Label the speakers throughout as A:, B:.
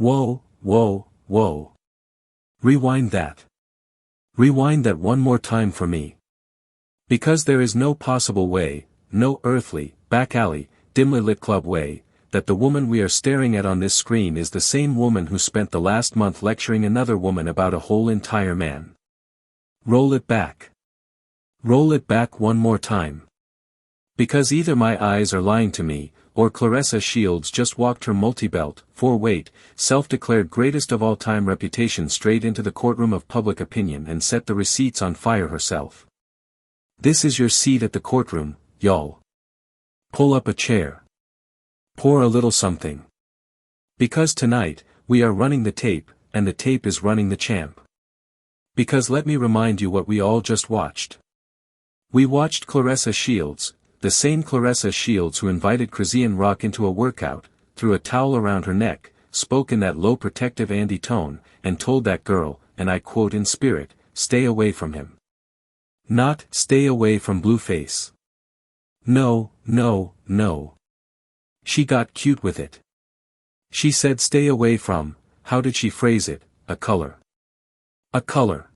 A: Whoa, whoa, whoa. Rewind that. Rewind that one more time for me. Because there is no possible way, no earthly, back alley, dimly lit club way, that the woman we are staring at on this screen is the same woman who spent the last month lecturing another woman about a whole entire man. Roll it back. Roll it back one more time. Because either my eyes are lying to me, or Claressa Shields just walked her multi-belt, four-weight, self-declared greatest of all time reputation straight into the courtroom of public opinion and set the receipts on fire herself. This is your seat at the courtroom, y'all. Pull up a chair. Pour a little something. Because tonight, we are running the tape, and the tape is running the champ. Because let me remind you what we all just watched. We watched Claressa Shields, the same Claressa Shields who invited Chrisean Rock into a workout, threw a towel around her neck, spoke in that low protective Andy tone, and told that girl, and I quote in spirit, stay away from him. Not, stay away from Blueface. No, no, no. She got cute with it. She said stay away from, how did she phrase it, a color. A color.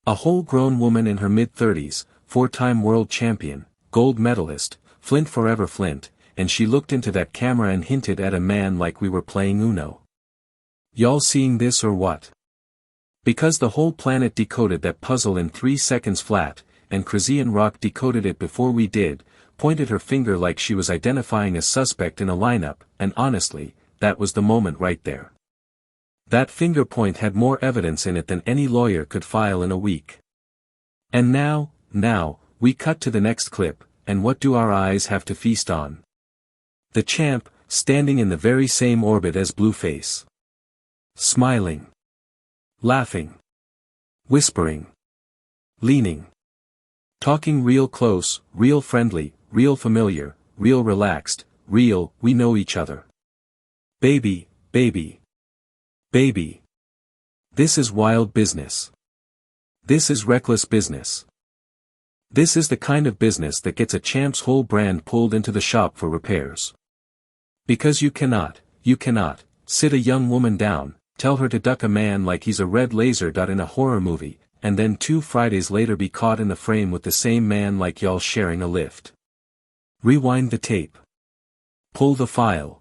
A: A whole grown woman in her mid-30s, four-time world champion, gold medalist, Flint forever Flint, and she looked into that camera and hinted at a man like we were playing Uno. Y'all seeing this or what? Because the whole planet decoded that puzzle in 3 seconds flat, and Chrisean Rock decoded it before we did, pointed her finger like she was identifying a suspect in a lineup, and honestly, that was the moment right there. That finger point had more evidence in it than any lawyer could file in a week. And now, we cut to the next clip, and what do our eyes have to feast on? The champ, standing in the very same orbit as Blueface. Smiling. Laughing. Whispering. Leaning. Talking real close, real friendly, real familiar, real relaxed, real, we know each other. Baby, baby. Baby. This is wild business. This is reckless business. This is the kind of business that gets a champ's whole brand pulled into the shop for repairs. Because you cannot, sit a young woman down, tell her to duck a man like he's a red laser dot in a horror movie, and then 2 Fridays later be caught in the frame with the same man like y'all sharing a lift. Rewind the tape. Pull the file.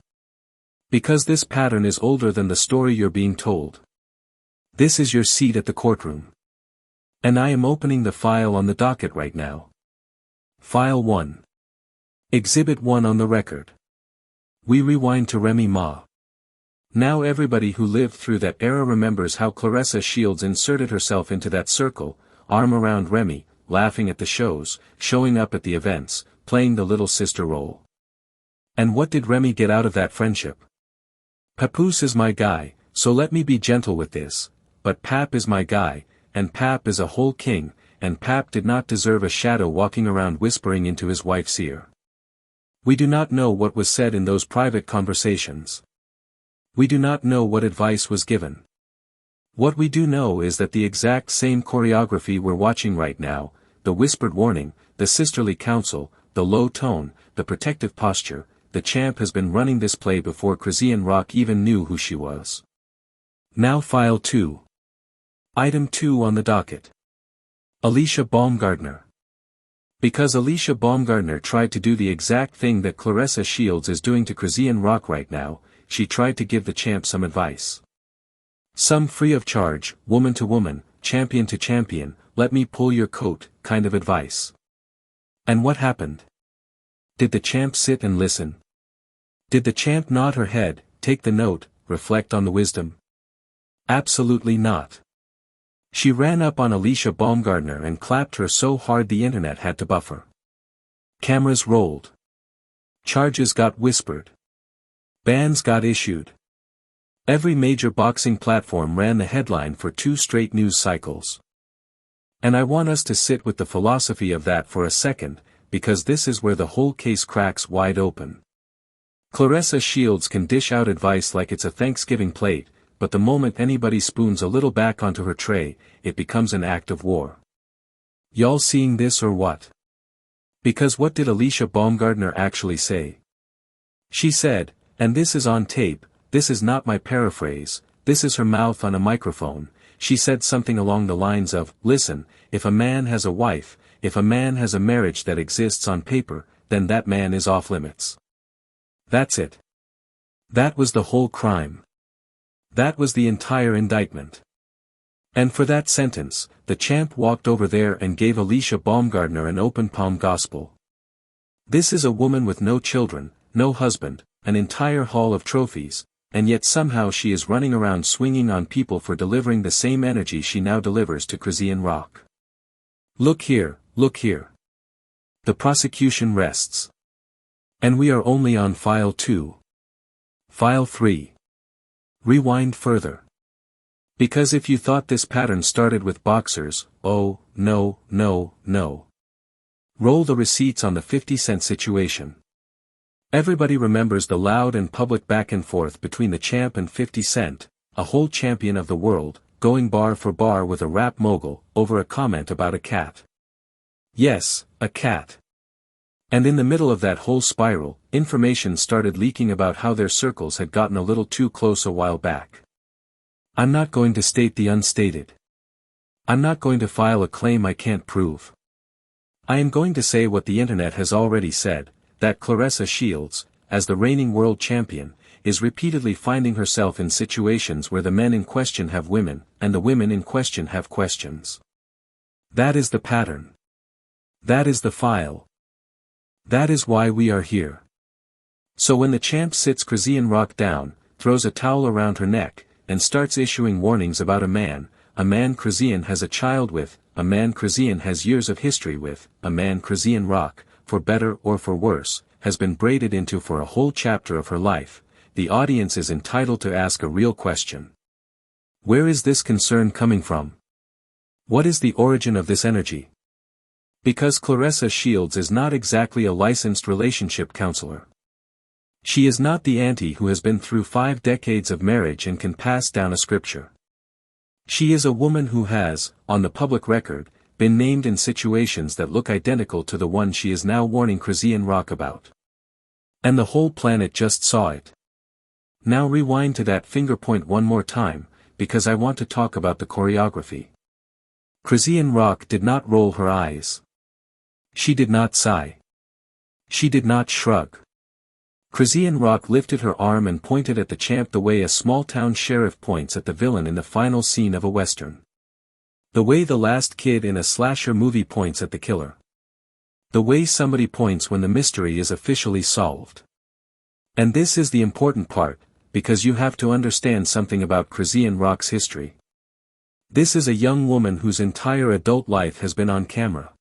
A: Because this pattern is older than the story you're being told. This is your seat at the courtroom. And I am opening the file on the docket right now. File 1. Exhibit 1 on the record. We rewind to Remy Ma. Now everybody who lived through that era remembers how Claressa Shields inserted herself into that circle, arm around Remy, laughing at the shows, showing up at the events, playing the little sister role. And what did Remy get out of that friendship? Papoose is my guy, so let me be gentle with this, but Pap is my guy, and Pap is a whole king, and Pap did not deserve a shadow walking around whispering into his wife's ear. We do not know what was said in those private conversations. We do not know what advice was given. What we do know is that the exact same choreography we're watching right now, the whispered warning, the sisterly counsel, the low tone, the protective posture, the champ has been running this play before Chrisean Rock even knew who she was. Now File 2. Item 2 on the docket. Alicia Baumgardner. Because Alicia Baumgardner tried to do the exact thing that Claressa Shields is doing to Chrisean Rock right now, she tried to give the champ some advice. Some free of charge, woman to woman, champion to champion, let me pull your coat, kind of advice. And what happened? Did the champ sit and listen? Did the champ nod her head, take the note, reflect on the wisdom? Absolutely not. She ran up on Alicia Baumgardner and clapped her so hard the internet had to buffer. Cameras rolled. Charges got whispered. Bans got issued. Every major boxing platform ran the headline for 2 straight news cycles. And I want us to sit with the philosophy of that for a second, because this is where the whole case cracks wide open. Claressa Shields can dish out advice like it's a Thanksgiving plate, but the moment anybody spoons a little back onto her tray, it becomes an act of war. Y'all seeing this or what? Because what did Alicia Baumgardner actually say? She said, and this is on tape, this is not my paraphrase, this is her mouth on a microphone. She said something along the lines of, listen, if a man has a wife, if a man has a marriage that exists on paper, then that man is off limits. That's it. That was the whole crime. That was the entire indictment. And for that sentence, the champ walked over there and gave Alicia Baumgardner an open palm gospel. This is a woman with no children, no husband, an entire hall of trophies, and yet somehow she is running around swinging on people for delivering the same energy she now delivers to Chrisean Rock. Look here, look here. The prosecution rests. And we are only on file 2. File 3. Rewind further. Because if you thought this pattern started with boxers, oh, no, no, no. Roll the receipts on the 50-cent situation. Everybody remembers the loud and public back and forth between the champ and 50 Cent, a whole champion of the world, going bar for bar with a rap mogul, over a comment about a cat. Yes, a cat. And in the middle of that whole spiral, information started leaking about how their circles had gotten a little too close a while back. I'm not going to state the unstated. I'm not going to file a claim I can't prove. I am going to say what the internet has already said, that Claressa Shields, as the reigning world champion, is repeatedly finding herself in situations where the men in question have women, and the women in question have questions. That is the pattern. That is the file. That is why we are here. So when the champ sits Chrisean Rock down, throws a towel around her neck, and starts issuing warnings about a man Chrisean has a child with, a man Chrisean has years of history with, a man Chrisean Rock, for better or for worse, has been braided into for a whole chapter of her life, the audience is entitled to ask a real question. Where is this concern coming from? What is the origin of this energy? Because Claressa Shields is not exactly a licensed relationship counselor. She is not the auntie who has been through 5 decades of marriage and can pass down a scripture. She is a woman who has, on the public record, been named in situations that look identical to the one she is now warning Chrisean Rock about. And the whole planet just saw it. Now rewind to that finger point one more time, because I want to talk about the choreography. Chrisean Rock did not roll her eyes. She did not sigh. She did not shrug. Chrisean Rock lifted her arm and pointed at the champ the way a small-town sheriff points at the villain in the final scene of a western. The way the last kid in a slasher movie points at the killer. The way somebody points when the mystery is officially solved. And this is the important part, because you have to understand something about Chrisean Rock's history. This is a young woman whose entire adult life has been on camera.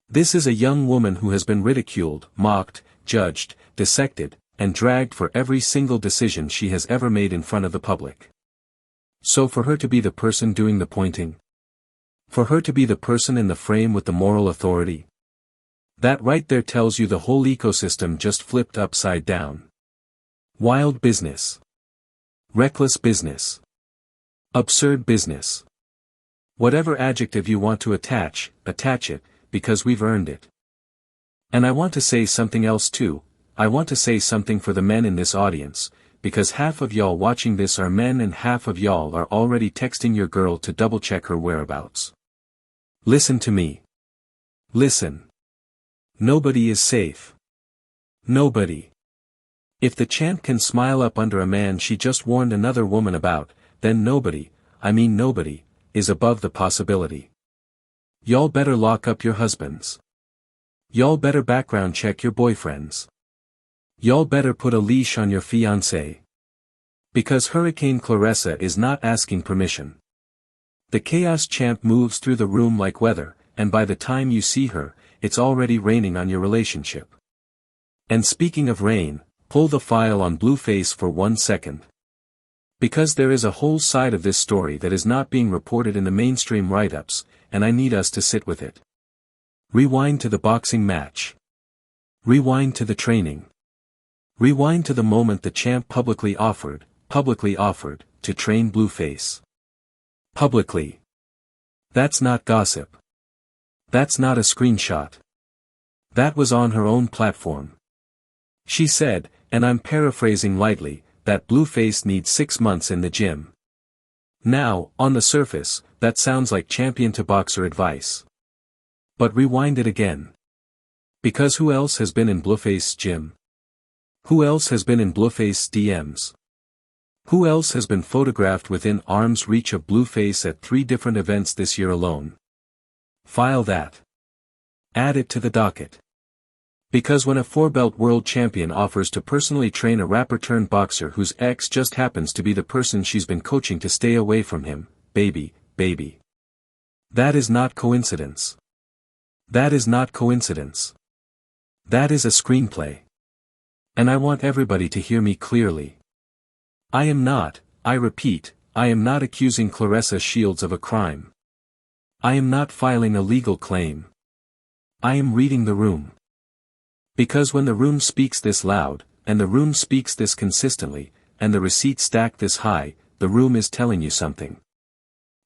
A: This is a young woman who has been ridiculed, mocked, judged, dissected, and dragged for every single decision she has ever made in front of the public. So for her to be the person doing the pointing, for her to be the person in the frame with the moral authority, that right there tells you the whole ecosystem just flipped upside down. Wild business. Reckless business. Absurd business. Whatever adjective you want to attach it, because we've earned it. And I want to say something else too. I want to say something for the men in this audience, because half of y'all watching this are men and half of y'all are already texting your girl to double-check her whereabouts. Listen to me. Listen. Nobody is safe. Nobody. If the champ can smile up under a man she just warned another woman about, then nobody, I mean nobody, is above the possibility. Y'all better lock up your husbands. Y'all better background check your boyfriends. Y'all better put a leash on your fiancé. Because Hurricane Claressa is not asking permission. The Chaos Champ moves through the room like weather, and by the time you see her, it's already raining on your relationship. And speaking of rain, pull the file on Blueface for 1 second. Because there is a whole side of this story that is not being reported in the mainstream write-ups, and I need us to sit with it. Rewind to the boxing match. Rewind to the training. Rewind to the moment the champ publicly offered, to train Blueface. Publicly. That's not gossip. That's not a screenshot. That was on her own platform. She said, and I'm paraphrasing lightly, that Blueface needs 6 months in the gym. Now, on the surface, that sounds like champion-to-boxer advice. But rewind it again. Because who else has been in Blueface's gym? Who else has been in Blueface's DMs? Who else has been photographed within arm's reach of Blueface at 3 different events this year alone? File that. Add it to the docket. Because when a 4-belt world champion offers to personally train a rapper-turned-boxer whose ex just happens to be the person she's been coaching to stay away from him, baby. That is not coincidence. That is not coincidence. That is a screenplay. And I want everybody to hear me clearly. I repeat, I am not accusing Claressa Shields of a crime. I am not filing a legal claim. I am reading the room. Because when the room speaks this loud, and the room speaks this consistently, and the receipts stack this high, the room is telling you something.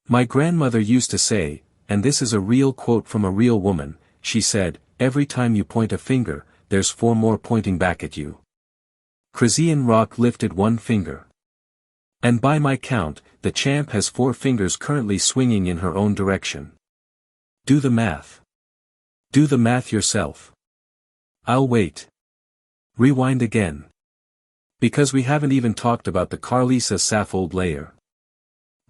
A: My grandmother used to say, and this is a real quote from a real woman, she said, every time you point a finger, there's 4 more pointing back at you. Chrisean Rock lifted 1 finger. And by my count, the champ has 4 fingers currently swinging in her own direction. Do the math. Do the math yourself. I'll wait. Rewind again. Because we haven't even talked about the Karlissa Saffold layer.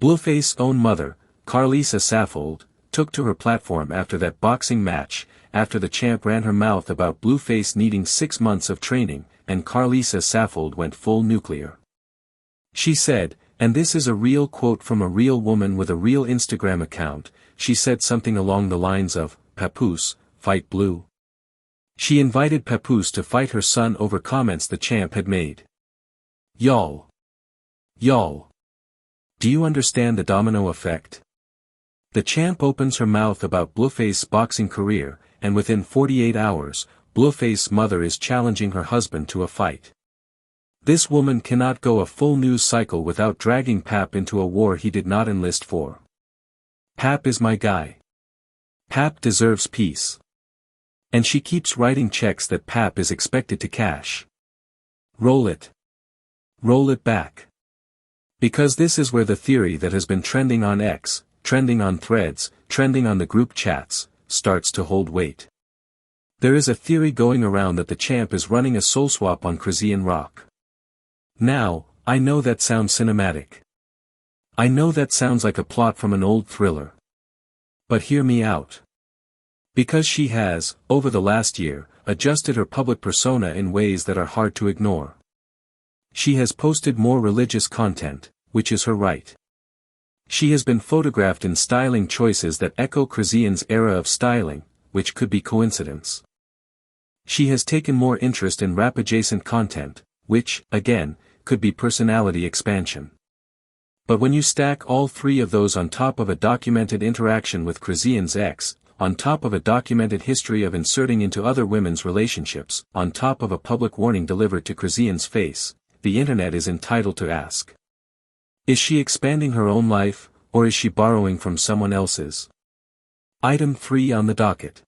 A: Blueface's own mother, Karlissa Saffold, took to her platform after that boxing match, after the champ ran her mouth about Blueface needing 6 months of training, and Karlissa Saffold went full nuclear. She said, and this is a real quote from a real woman with a real Instagram account, she said something along the lines of, Papoose, fight Blue. She invited Papoose to fight her son over comments the champ had made. Y'all. Do you understand the domino effect? The champ opens her mouth about Blueface's boxing career, and within 48 hours, Blueface's mother is challenging her husband to a fight. This woman cannot go a full news cycle without dragging Pap into a war he did not enlist for. Pap is my guy. Pap deserves peace. And she keeps writing checks that Pap is expected to cash. Roll it. Roll it back. Because this is where the theory that has been trending on X, trending on Threads, trending on the group chats, starts to hold weight. There is a theory going around that the champ is running a soul swap on Chrisean Rock. Now, I know that sounds cinematic. I know that sounds like a plot from an old thriller. But hear me out. Because she has, over the last year, adjusted her public persona in ways that are hard to ignore. She has posted more religious content, which is her right. She has been photographed in styling choices that echo Chrisean's era of styling, which could be coincidence. She has taken more interest in rap-adjacent content, which, again, could be personality expansion. But when you stack all 3 of those on top of a documented interaction with Chrisean's ex, on top of a documented history of inserting into other women's relationships, on top of a public warning delivered to Chrisean's face, the internet is entitled to ask. Is she expanding her own life, or is she borrowing from someone else's? Item 3 on the docket.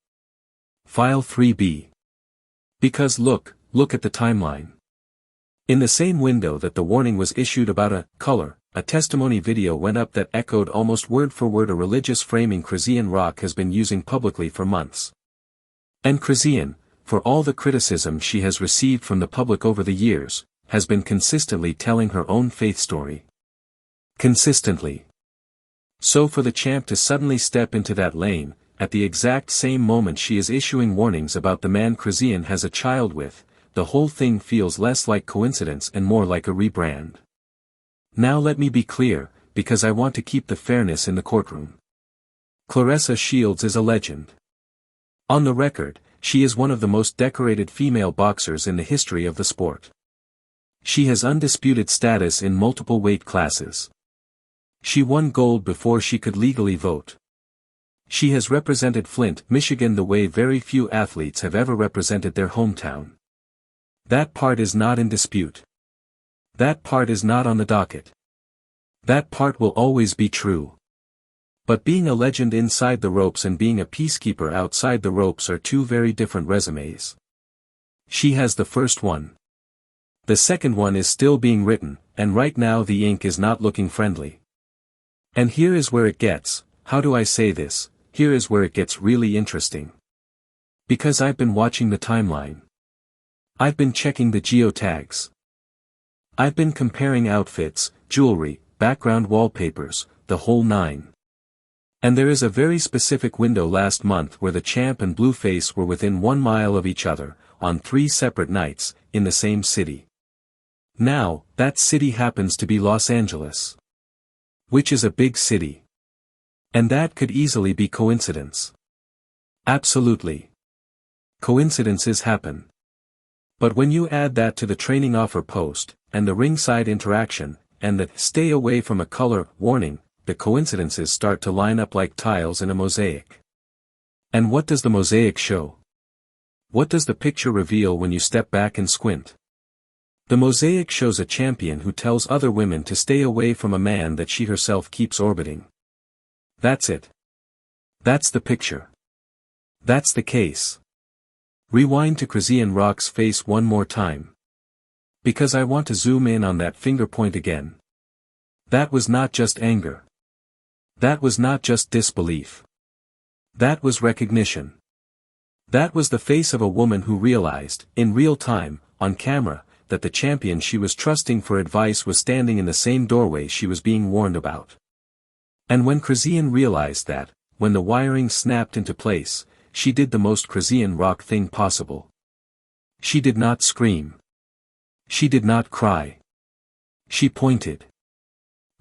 A: File 3B. Because look at the timeline. In the same window that the warning was issued about a color, a testimony video went up that echoed almost word for word a religious framing Chrisean Rock has been using publicly for months. And Chrisean, for all the criticism she has received from the public over the years, has been consistently telling her own faith story. Consistently. So for the champ to suddenly step into that lane, at the exact same moment she is issuing warnings about the man Chrisean has a child with, the whole thing feels less like coincidence and more like a rebrand. Now let me be clear, because I want to keep the fairness in the courtroom. Claressa Shields is a legend. On the record, she is one of the most decorated female boxers in the history of the sport. She has undisputed status in multiple weight classes. She won gold before she could legally vote. She has represented Flint, Michigan the way very few athletes have ever represented their hometown. That part is not in dispute. That part is not on the docket. That part will always be true. But being a legend inside the ropes and being a peacekeeper outside the ropes are 2 very different resumes. She has the first one. The second one is still being written, and right now the ink is not looking friendly. And here is where it gets, how do I say this, here is where it gets really interesting. Because I've been watching the timeline. I've been checking the geotags. I've been comparing outfits, jewelry, background wallpapers, the whole nine. And there is a very specific window last month where the champ and Blueface were within 1 mile of each other, on 3 separate nights, in the same city. Now, that city happens to be Los Angeles. Which is a big city. And that could easily be coincidence. Absolutely. Coincidences happen. But when you add that to the training offer post, and the ringside interaction, and the "stay away from a color" warning, the coincidences start to line up like tiles in a mosaic. And what does the mosaic show? What does the picture reveal when you step back and squint? The mosaic shows a champion who tells other women to stay away from a man that she herself keeps orbiting. That's it. That's the picture. That's the case. Rewind to Chrisean Rock's face one more time. Because I want to zoom in on that finger point again. That was not just anger. That was not just disbelief. That was recognition. That was the face of a woman who realized, in real time, on camera, that the champion she was trusting for advice was standing in the same doorway she was being warned about. And when Chrisean realized that, when the wiring snapped into place, she did the most Chrisean Rock thing possible. She did not scream. She did not cry. She pointed.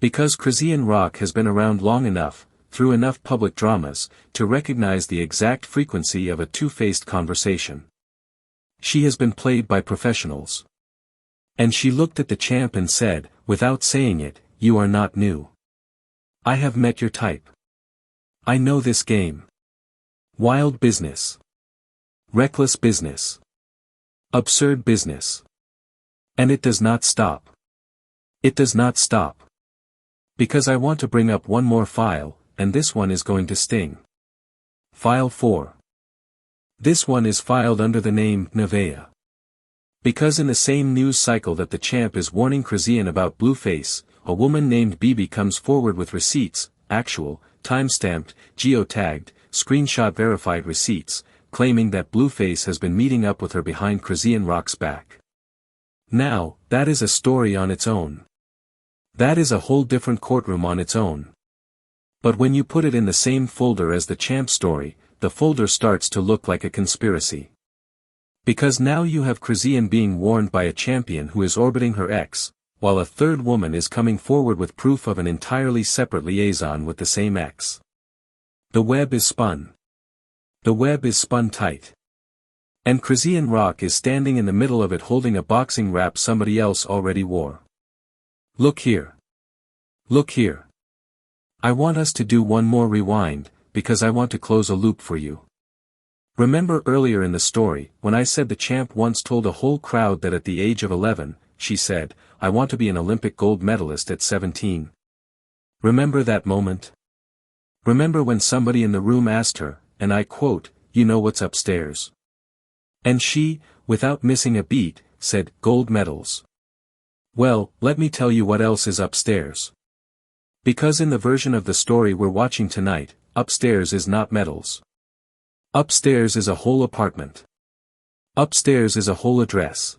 A: Because Chrisean Rock has been around long enough, through enough public dramas, to recognize the exact frequency of a two-faced conversation. She has been played by professionals. And she looked at the champ and said, without saying it, "You are not new. I have met your type. I know this game. Wild business. Reckless business. Absurd business. And it does not stop. It does not stop. Because I want to bring up one more file, and this one is going to sting. File 4. This one is filed under the name Nevaeh. Because in the same news cycle that the champ is warning Chrisean about Blueface, a woman named Bibi comes forward with receipts, actual, time-stamped, geotagged, screenshot-verified receipts, claiming that Blueface has been meeting up with her behind Chrisean Rock's back. Now, that is a story on its own. That is a whole different courtroom on its own. But when you put it in the same folder as the champ story, the folder starts to look like a conspiracy. Because now you have Chrisean being warned by a champion who is orbiting her ex, while a third woman is coming forward with proof of an entirely separate liaison with the same ex. The web is spun. The web is spun tight. And Chrisean Rock is standing in the middle of it holding a boxing wrap somebody else already wore. Look here. Look here. I want us to do one more rewind, because I want to close a loop for you. Remember earlier in the story, when I said the champ once told a whole crowd that at the age of 11, she said, "I want to be an Olympic gold medalist at 17. Remember that moment? Remember when somebody in the room asked her, and I quote, "You know what's upstairs?" And she, without missing a beat, said, "Gold medals." Well, let me tell you what else is upstairs. Because in the version of the story we're watching tonight, upstairs is not medals. Upstairs is a whole apartment. Upstairs is a whole address.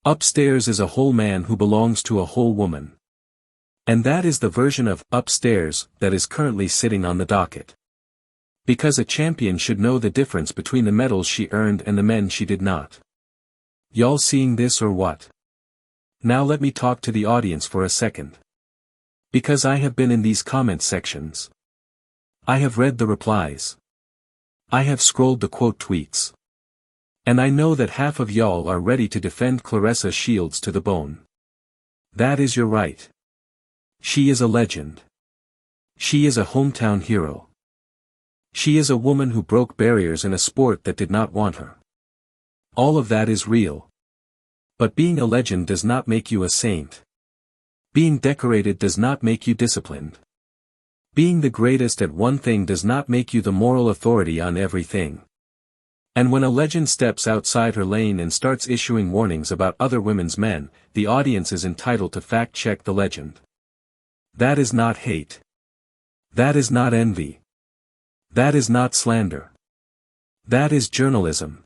A: Upstairs is a whole man who belongs to a whole woman. And that is the version of upstairs that is currently sitting on the docket. Because a champion should know the difference between the medals she earned and the men she did not. Y'all seeing this or what? Now let me talk to the audience for a second. Because I have been in these comment sections. I have read the replies. I have scrolled the quote tweets. And I know that half of y'all are ready to defend Claressa Shields to the bone. That is your right. She is a legend. She is a hometown hero. She is a woman who broke barriers in a sport that did not want her. All of that is real. But being a legend does not make you a saint. Being decorated does not make you disciplined. Being the greatest at one thing does not make you the moral authority on everything. And when a legend steps outside her lane and starts issuing warnings about other women's men, the audience is entitled to fact-check the legend. That is not hate. That is not envy. That is not slander. That is journalism.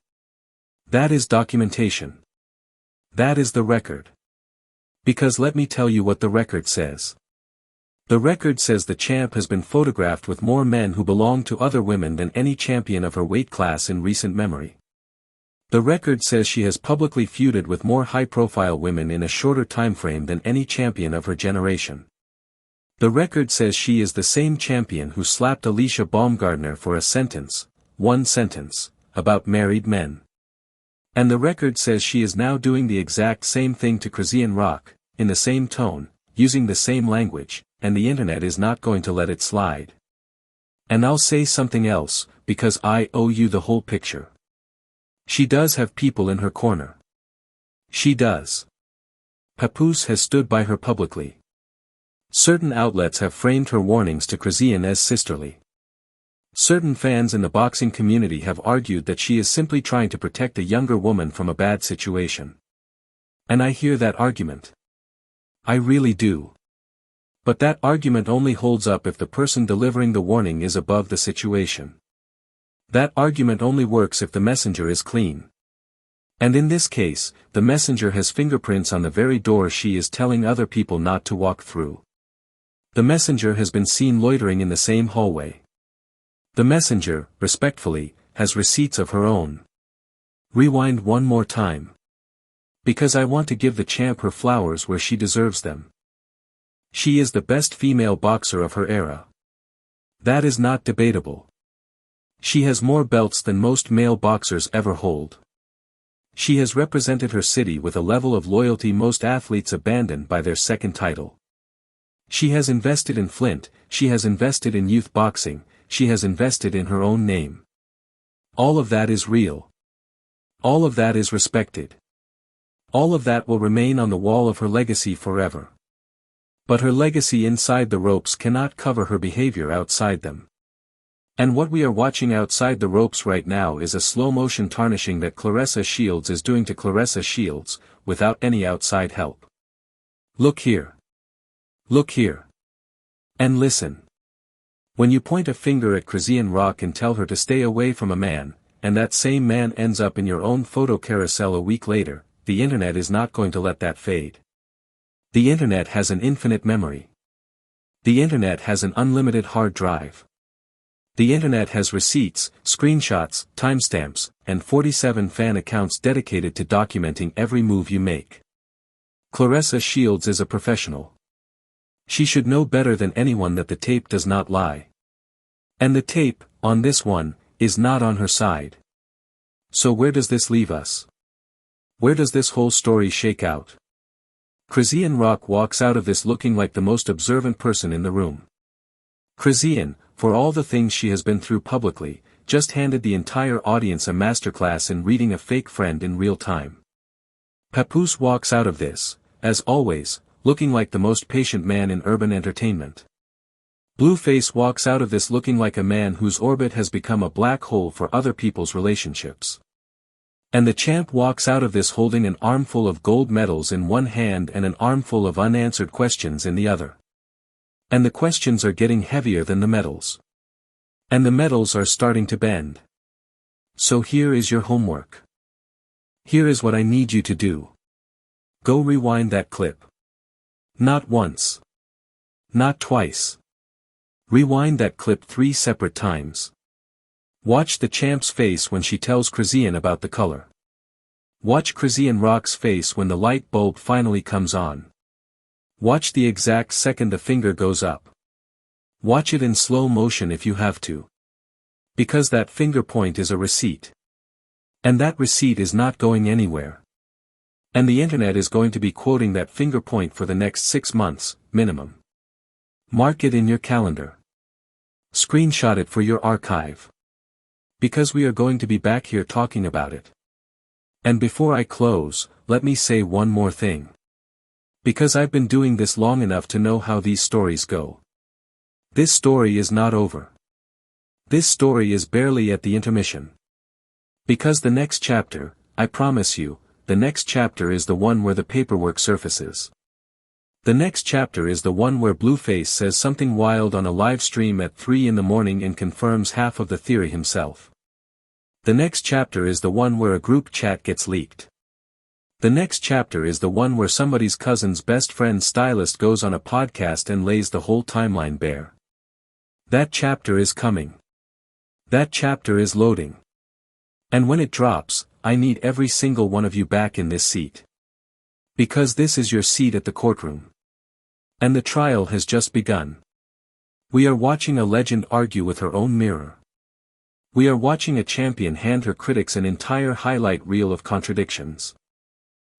A: That is documentation. That is the record. Because let me tell you what the record says. The record says the champ has been photographed with more men who belong to other women than any champion of her weight class in recent memory. The record says she has publicly feuded with more high-profile women in a shorter time frame than any champion of her generation. The record says she is the same champion who slapped Alicia Baumgardner for a sentence, one sentence, about married men. And the record says she is now doing the exact same thing to Chrisean Rock, in the same tone, using the same language, and the internet is not going to let it slide. And I'll say something else, because I owe you the whole picture. She does have people in her corner. She does. Papoose has stood by her publicly. Certain outlets have framed her warnings to Chrisean as sisterly. Certain fans in the boxing community have argued that she is simply trying to protect a younger woman from a bad situation. And I hear that argument. I really do. But that argument only holds up if the person delivering the warning is above the situation. That argument only works if the messenger is clean. And in this case, the messenger has fingerprints on the very door she is telling other people not to walk through. The messenger has been seen loitering in the same hallway. The messenger, respectfully, has receipts of her own. Rewind one more time. Because I want to give the champ her flowers where she deserves them. She is the best female boxer of her era. That is not debatable. She has more belts than most male boxers ever hold. She has represented her city with a level of loyalty most athletes abandon by their second title. She has invested in Flint, she has invested in youth boxing, she has invested in her own name. All of that is real. All of that is respected. All of that will remain on the wall of her legacy forever. But her legacy inside the ropes cannot cover her behavior outside them. And what we are watching outside the ropes right now is a slow-motion tarnishing that Claressa Shields is doing to Claressa Shields, without any outside help. Look here. Look here. And listen. When you point a finger at Chrisean Rock and tell her to stay away from a man, and that same man ends up in your own photo carousel a week later, the internet is not going to let that fade. The internet has an infinite memory. The internet has an unlimited hard drive. The internet has receipts, screenshots, timestamps, and 47 fan accounts dedicated to documenting every move you make. Claressa Shields is a professional. She should know better than anyone that the tape does not lie. And the tape, on this one, is not on her side. So where does this leave us? Where does this whole story shake out? Chrisean Rock walks out of this looking like the most observant person in the room. Chrisean, for all the things she has been through publicly, just handed the entire audience a masterclass in reading a fake friend in real time. Papoose walks out of this, as always, looking like the most patient man in urban entertainment. Blueface walks out of this looking like a man whose orbit has become a black hole for other people's relationships. And the champ walks out of this holding an armful of gold medals in one hand and an armful of unanswered questions in the other. And the questions are getting heavier than the medals. And the medals are starting to bend. So here is your homework. Here is what I need you to do. Go rewind that clip. Not once. Not twice. Rewind that clip 3 separate times. Watch the champ's face when she tells Chrisean about the color. Watch Chrisean Rock's face when the light bulb finally comes on. Watch the exact second the finger goes up. Watch it in slow motion if you have to. Because that finger point is a receipt. And that receipt is not going anywhere. And the internet is going to be quoting that finger point for the next 6 months, minimum. Mark it in your calendar. Screenshot it for your archive. Because we are going to be back here talking about it. And before I close, let me say one more thing. Because I've been doing this long enough to know how these stories go. This story is not over. This story is barely at the intermission. Because the next chapter, I promise you, the next chapter is the one where the paperwork surfaces. The next chapter is the one where Blueface says something wild on a live stream at 3 in the morning and confirms half of the theory himself. The next chapter is the one where a group chat gets leaked. The next chapter is the one where somebody's cousin's best friend's stylist goes on a podcast and lays the whole timeline bare. That chapter is coming. That chapter is loading. And when it drops, I need every single one of you back in this seat. Because this is your seat at the courtroom. And the trial has just begun. We are watching a legend argue with her own mirror. We are watching a champion hand her critics an entire highlight reel of contradictions.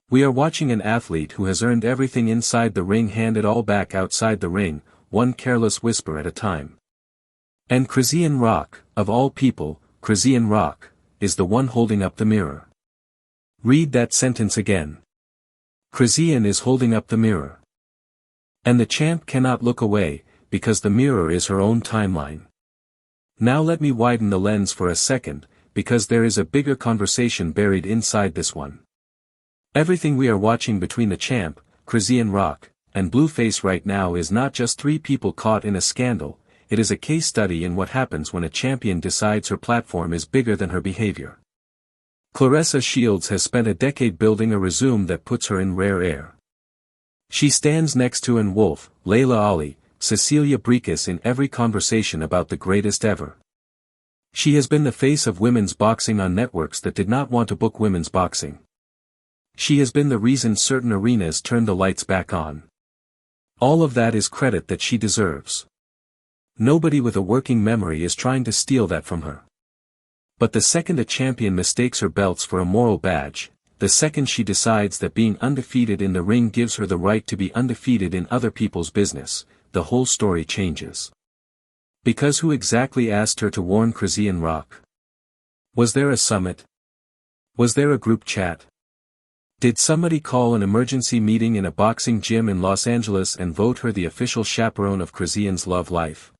A: We are watching an athlete who has earned everything inside the ring hand it all back outside the ring, one careless whisper at a time. And Chrisean Rock, of all people, Chrisean Rock, is the one holding up the mirror. Read that sentence again. Chrisean is holding up the mirror. And the champ cannot look away, because the mirror is her own timeline. Now let me widen the lens for a second, because there is a bigger conversation buried inside this one. Everything we are watching between the champ, Chrisean Rock, and Blueface right now is not just three people caught in a scandal, it is a case study in what happens when a champion decides her platform is bigger than her behavior. Claressa Shields has spent a decade building a resume that puts her in rare air. She stands next to An Wolf, Layla Ali, Cecilia Brækhus in every conversation about the greatest ever. She has been the face of women's boxing on networks that did not want to book women's boxing. She has been the reason certain arenas turned the lights back on. All of that is credit that she deserves. Nobody with a working memory is trying to steal that from her. But the second a champion mistakes her belts for a moral badge, the second she decides that being undefeated in the ring gives her the right to be undefeated in other people's business, the whole story changes. Because who exactly asked her to warn Chrisean Rock? Was there a summit? Was there a group chat? Did somebody call an emergency meeting in a boxing gym in Los Angeles and vote her the official chaperone of Chrisean's love life?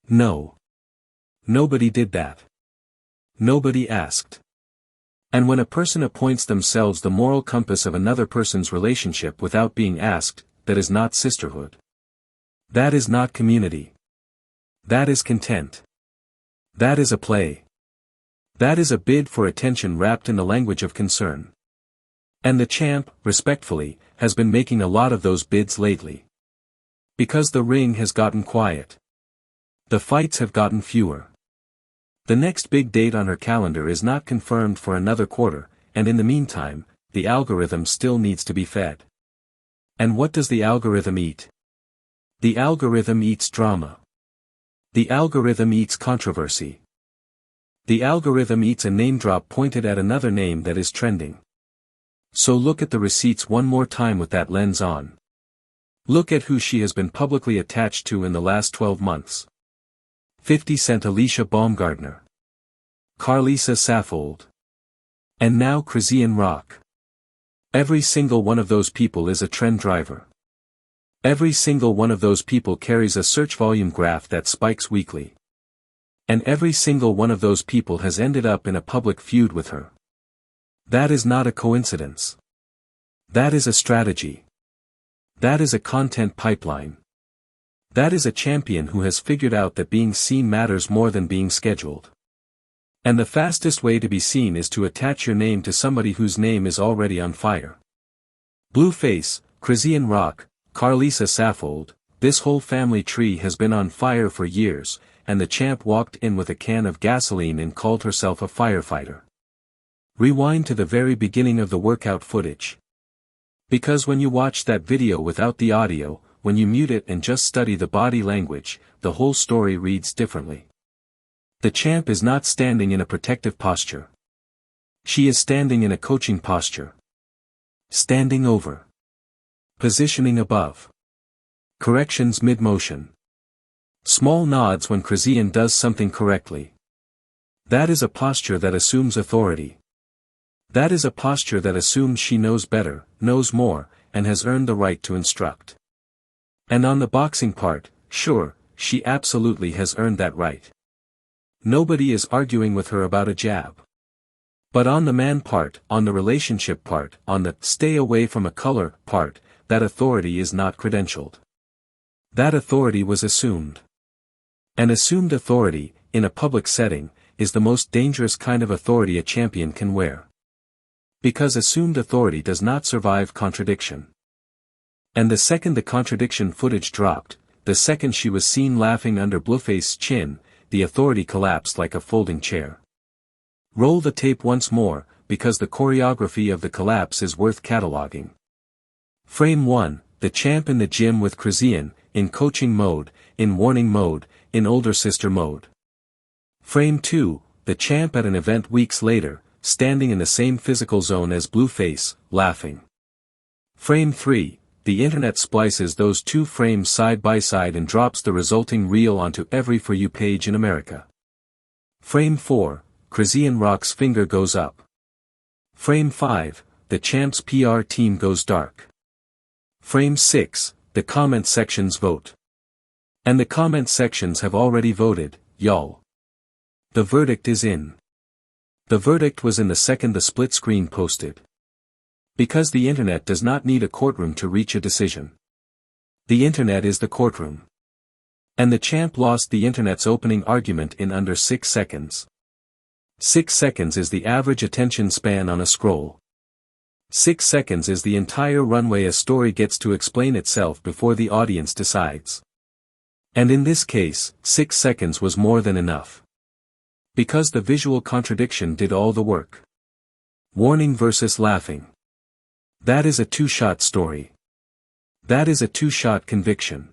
A: No. Nobody did that. Nobody asked. And when a person appoints themselves the moral compass of another person's relationship without being asked, that is not sisterhood. That is not community. That is content. That is a play. That is a bid for attention wrapped in the language of concern. And the champ, respectfully, has been making a lot of those bids lately. Because the ring has gotten quiet. The fights have gotten fewer. The next big date on her calendar is not confirmed for another quarter, and in the meantime, the algorithm still needs to be fed. And what does the algorithm eat? The algorithm eats drama. The algorithm eats controversy. The algorithm eats a name drop pointed at another name that is trending. So look at the receipts one more time with that lens on. Look at who she has been publicly attached to in the last 12 months. 50 Cent Alicia Baumgardner. Karlissa Saffold. And now Chrisean Rock. Every single one of those people is a trend driver. Every single one of those people carries a search volume graph that spikes weekly. And every single one of those people has ended up in a public feud with her. That is not a coincidence. That is a strategy. That is a content pipeline. That is a champion who has figured out that being seen matters more than being scheduled. And the fastest way to be seen is to attach your name to somebody whose name is already on fire. Blueface, Chrisean Rock, Karlissa Saffold, this whole family tree has been on fire for years, and the champ walked in with a can of gasoline and called herself a firefighter. Rewind to the very beginning of the workout footage. Because when you watch that video without the audio, when you mute it and just study the body language, the whole story reads differently. The champ is not standing in a protective posture. She is standing in a coaching posture. Standing over. Positioning above. Corrections mid-motion. Small nods when Chrisean does something correctly. That is a posture that assumes authority. That is a posture that assumes she knows better, knows more, and has earned the right to instruct. And on the boxing part, sure, she absolutely has earned that right. Nobody is arguing with her about a jab. But on the man part, on the relationship part, on the stay away from a color part, that authority is not credentialed. That authority was assumed. An assumed authority, in a public setting, is the most dangerous kind of authority a champion can wear. Because assumed authority does not survive contradiction. And the second the contradiction footage dropped, the second she was seen laughing under Blueface's chin, the authority collapsed like a folding chair. Roll the tape once more, because the choreography of the collapse is worth cataloging. Frame 1, the champ in the gym with Chrisean, in coaching mode, in warning mode, in older sister mode. Frame 2, the champ at an event weeks later, standing in the same physical zone as Blueface, laughing. Frame 3, the internet splices those two frames side by side and drops the resulting reel onto every For You page in America. Frame 4, Chrisean Rock's finger goes up. Frame 5, the champ's PR team goes dark. Frame 6, the comment sections vote. And the comment sections have already voted, y'all. The verdict is in. The verdict was in the second the split screen posted. Because the internet does not need a courtroom to reach a decision. The internet is the courtroom. And the champ lost the internet's opening argument in under 6 seconds. 6 seconds is the average attention span on a scroll. 6 seconds is the entire runway a story gets to explain itself before the audience decides. And in this case, 6 seconds was more than enough. Because the visual contradiction did all the work. Warning versus laughing. That is a two-shot story. That is a two-shot conviction.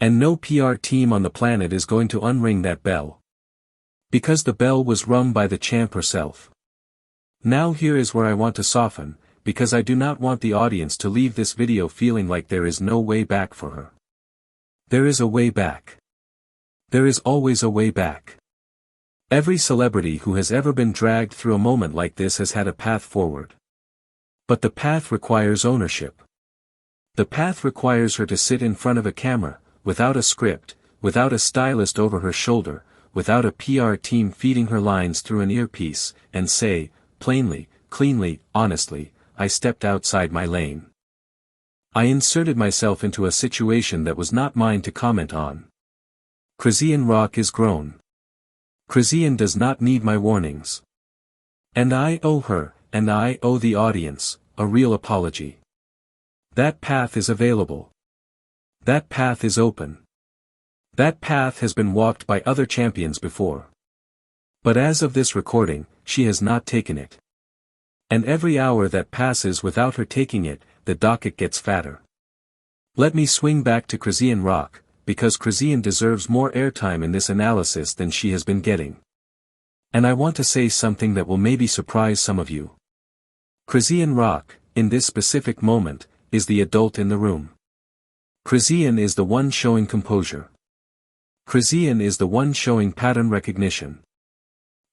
A: And no PR team on the planet is going to unring that bell. Because the bell was rung by the champ herself. Now here is where I want to soften, because I do not want the audience to leave this video feeling like there is no way back for her. There is a way back. There is always a way back. Every celebrity who has ever been dragged through a moment like this has had a path forward. But the path requires ownership. The path requires her to sit in front of a camera, without a script, without a stylist over her shoulder, without a PR team feeding her lines through an earpiece, and say, plainly, cleanly, honestly, I stepped outside my lane. I inserted myself into a situation that was not mine to comment on. Chrisean Rock is grown. Chrisean does not need my warnings. And I owe her, and I owe the audience, a real apology. That path is available. That path is open. That path has been walked by other champions before. But as of this recording, she has not taken it. And every hour that passes without her taking it, the docket gets fatter. Let me swing back to Chrisean Rock, because Chrisean deserves more airtime in this analysis than she has been getting. And I want to say something that will maybe surprise some of you. Chrisean Rock, in this specific moment, is the adult in the room. Chrisean is the one showing composure. Chrisean is the one showing pattern recognition.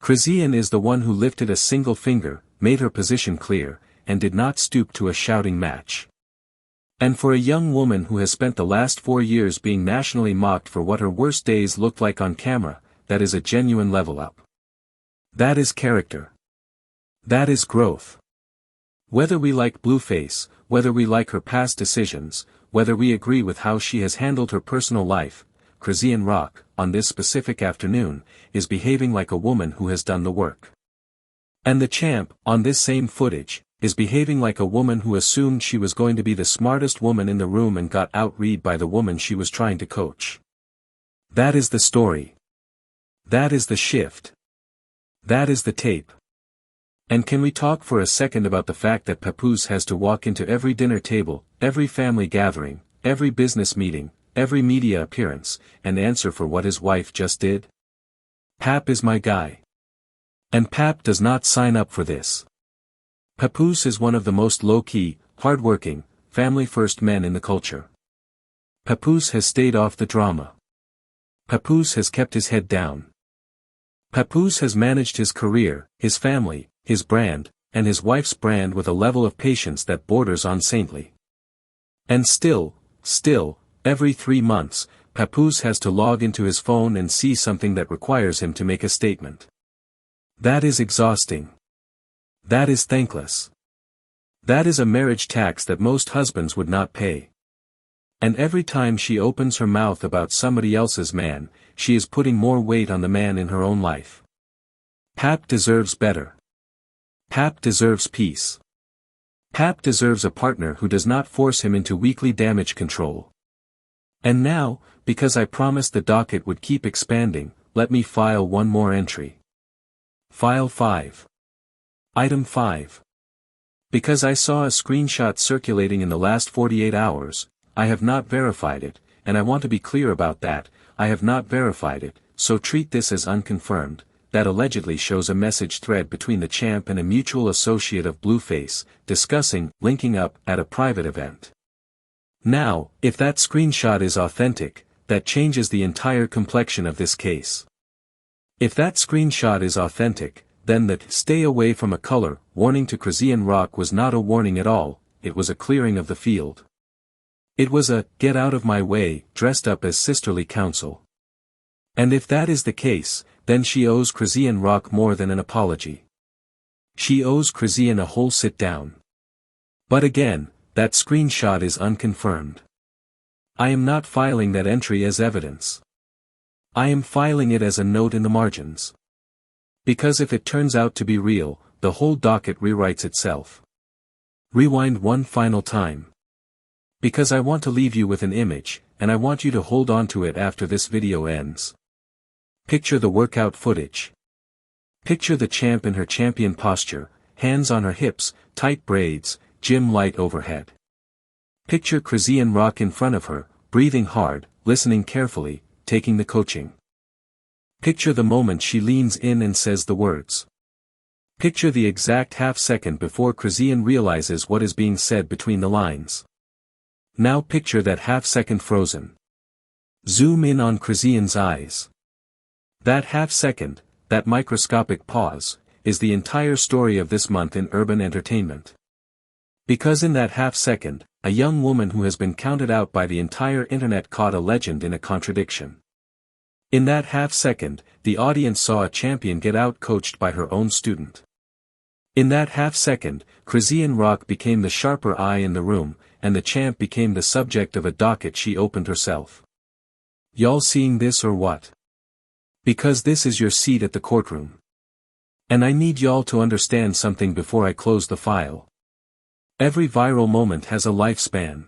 A: Chrisean is the one who lifted a single finger, made her position clear, and did not stoop to a shouting match. And for a young woman who has spent the last 4 years being nationally mocked for what her worst days looked like on camera, that is a genuine level up. That is character. That is growth. Whether we like Blueface, whether we like her past decisions, whether we agree with how she has handled her personal life, Chrisean Rock, on this specific afternoon, is behaving like a woman who has done the work. And the champ, on this same footage, is behaving like a woman who assumed she was going to be the smartest woman in the room and got outread by the woman she was trying to coach. That is the story. That is the shift. That is the tape. And can we talk for a second about the fact that Papoose has to walk into every dinner table, every family gathering, every business meeting, every media appearance, and answer for what his wife just did? Pap is my guy. And Pap does not sign up for this. Papoose is one of the most low-key, hard-working, family-first men in the culture. Papoose has stayed off the drama. Papoose has kept his head down. Papoose has managed his career, his family, his brand, and his wife's brand with a level of patience that borders on saintly. And still, every 3 months, Papoose has to log into his phone and see something that requires him to make a statement. That is exhausting. That is thankless. That is a marriage tax that most husbands would not pay. And every time she opens her mouth about somebody else's man, she is putting more weight on the man in her own life. Pap deserves better. Pap deserves peace. Pap deserves a partner who does not force him into weekly damage control. And now, because I promised the docket would keep expanding, let me file one more entry. File 5. Item 5. Because I saw a screenshot circulating in the last 48 hours, I have not verified it, and I want to be clear about that, I have not verified it, so treat this as unconfirmed, that allegedly shows a message thread between the champ and a mutual associate of Blueface, discussing linking up at a private event. Now, if that screenshot is authentic, that changes the entire complexion of this case. If that screenshot is authentic, then the "stay away from a color" warning to Chrisean Rock was not a warning at all, it was a clearing of the field. It was a "get out of my way" dressed up as sisterly counsel. And if that is the case, then she owes Chrisean Rock more than an apology. She owes Chrisean a whole sit-down. But again, that screenshot is unconfirmed. I am not filing that entry as evidence. I am filing it as a note in the margins. Because if it turns out to be real, the whole docket rewrites itself. Rewind one final time. Because I want to leave you with an image, and I want you to hold on to it after this video ends. Picture the workout footage. Picture the champ in her champion posture, hands on her hips, tight braids, gym light overhead. Picture Chrisean Rock in front of her, breathing hard, listening carefully, taking the coaching. Picture the moment she leans in and says the words. Picture the exact half-second before Chrisean realizes what is being said between the lines. Now picture that half-second frozen. Zoom in on Chrisean's eyes. That half-second, that microscopic pause, is the entire story of this month in urban entertainment. Because in that half-second, a young woman who has been counted out by the entire internet caught a legend in a contradiction. In that half-second, the audience saw a champion get out-coached by her own student. In that half-second, Chrisean Rock became the sharper eye in the room, and the champ became the subject of a docket she opened herself. Y'all seeing this or what? Because this is your seat at the courtroom. And I need y'all to understand something before I close the file. Every viral moment has a lifespan.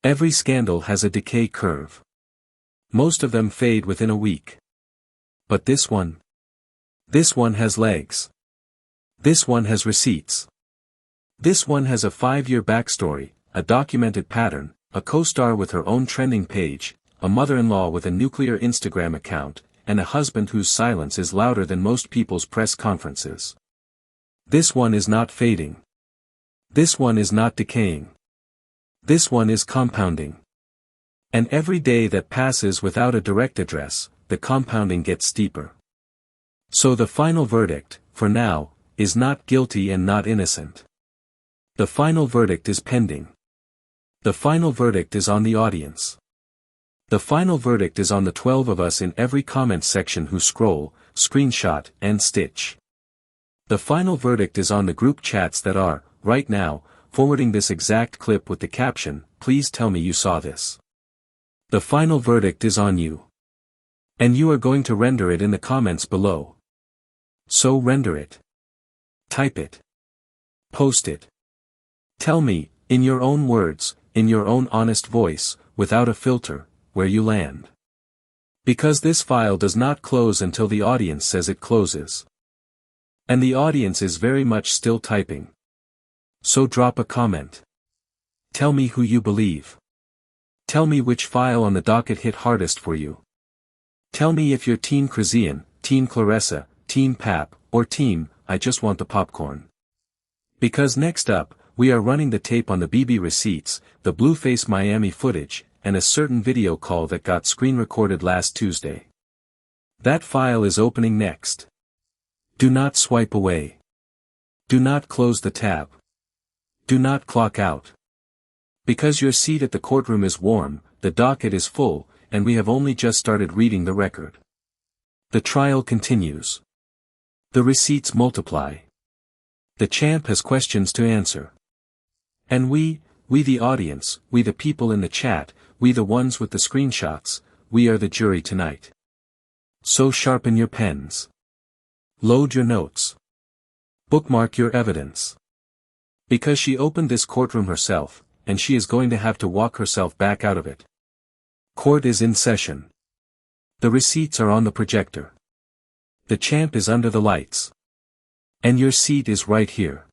A: Every scandal has a decay curve. Most of them fade within a week. But this one has legs. This one has receipts. This one has a 5-year backstory, a documented pattern, a co-star with her own trending page, a mother-in-law with a nuclear Instagram account, and a husband whose silence is louder than most people's press conferences. This one is not fading. This one is not decaying. This one is compounding. And every day that passes without a direct address, the compounding gets steeper. So the final verdict, for now, is not guilty and not innocent. The final verdict is pending. The final verdict is on the audience. The final verdict is on the 12 of us in every comment section who scroll, screenshot, and stitch. The final verdict is on the group chats that are, right now, forwarding this exact clip with the caption, "Please tell me you saw this." The final verdict is on you. And you are going to render it in the comments below. So render it. Type it. Post it. Tell me, in your own words, in your own honest voice, without a filter, where you land. Because this file does not close until the audience says it closes. And the audience is very much still typing. So drop a comment. Tell me who you believe. Tell me which file on the docket hit hardest for you. Tell me if you're Team Chrisean, Team Claressa, Team Pap, or Team, I just want the popcorn. Because next up, we are running the tape on the BB receipts, the Blueface Miami footage, and a certain video call that got screen recorded last Tuesday. That file is opening next. Do not swipe away. Do not close the tab. Do not clock out. Because your seat at the courtroom is warm, the docket is full, and we have only just started reading the record. The trial continues. The receipts multiply. The champ has questions to answer. And we the audience, we the people in the chat, we the ones with the screenshots, we are the jury tonight. So sharpen your pens. Load your notes. Bookmark your evidence. Because she opened this courtroom herself, and she is going to have to walk herself back out of it. Court is in session. The receipts are on the projector. The champ is under the lights. And your seat is right here.